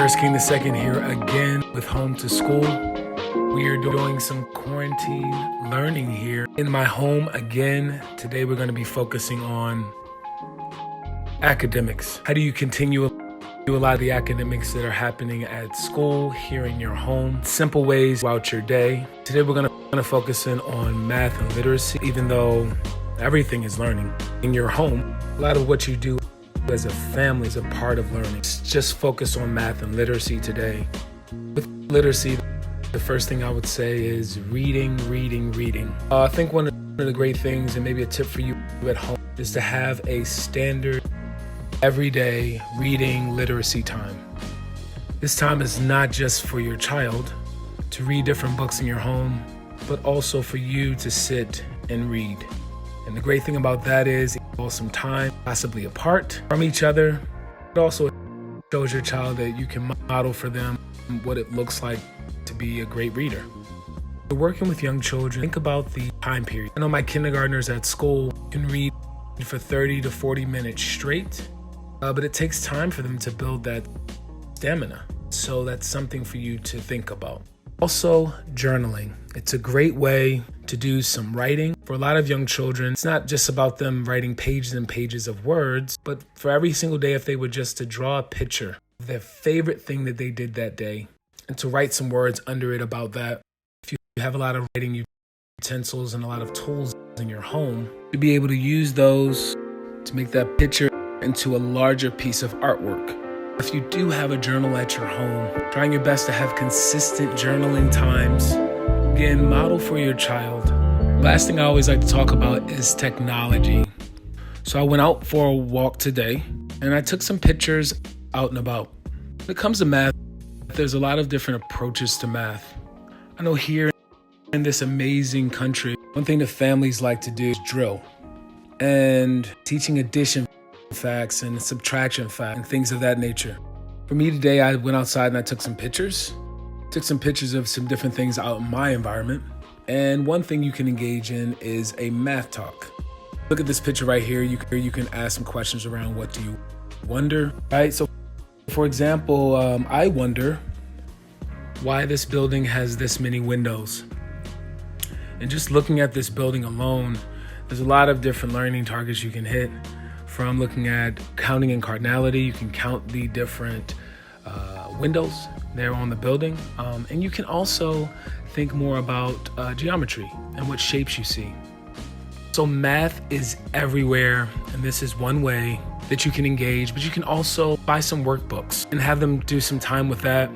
Terris King II here again with Home to School. We are doing some quarantine learning here in my home again. Today we're going to be focusing on academics. How do you continue a lot of the academics that are happening at school here in your home? Simple ways throughout your day. Today we're going to focus in on math and literacy, even though everything is learning in your home. A lot of what you do as a family is a part of learning. Just focus on math and literacy today. With literacy, the first thing I would say is reading. I think one of the great things, and maybe a tip for you at home, is to have a standard everyday reading literacy time. This time is not just for your child to read different books in your home, but also for you to sit and read. And the great thing about that is some time possibly apart from each other. It also shows your child that you can model for them what it looks like to be a great reader. So working with young children, think about the time period. I know my kindergartners at school can read for 30 to 40 minutes straight, but it takes time for them to build that stamina. So that's something for you to think about. Also, journaling. It's a great way to do some writing. For a lot of young children, it's not just about them writing pages and pages of words, but for every single day, if they were just to draw a picture of their favorite thing that they did that day and to write some words under it about that. If you have a lot of writing utensils and a lot of tools in your home, to be able to use those to make that picture into a larger piece of artwork. If you do have a journal at your home, trying your best to have consistent journaling times. Again, model for your child. Last thing I always like to talk about is technology. So I went out for a walk today and I took some pictures out and about. When it comes to math, there's a lot of different approaches to math. I know here in this amazing country, one thing that families like to do is drill and teaching addition facts and subtraction facts and things of that nature. For me today, I went outside and I took some pictures. Took some pictures of some different things out in my environment. And one thing you can engage in is a math talk. Look at this picture right here. You can ask some questions around what do you wonder, right? So for example, I wonder why this building has this many windows. And just looking at this building alone, there's a lot of different learning targets you can hit. From looking at counting in cardinality, you can count the different windows there on the building. And you can also think more about geometry and what shapes you see. So math is everywhere, and this is one way that you can engage, but you can also buy some workbooks and have them do some time with that.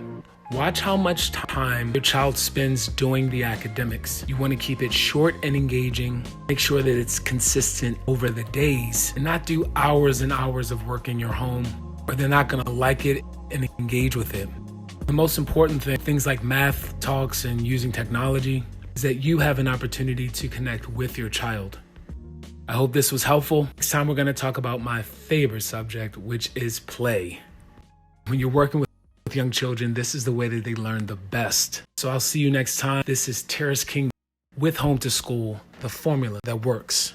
Watch how much time your child spends doing the academics. You want to keep it short and engaging. Make sure that it's consistent over the days and not do hours and hours of work in your home where they're not going to like it and engage with it. The most important thing, things like math talks and using technology, is that you have an opportunity to connect with your child. I hope this was helpful. Next time we're going to talk about my favorite subject, which is play. When you're working with young children, this is the way that they learn the best. So I'll see you next time. This is Terris King with Home to School, the formula that works.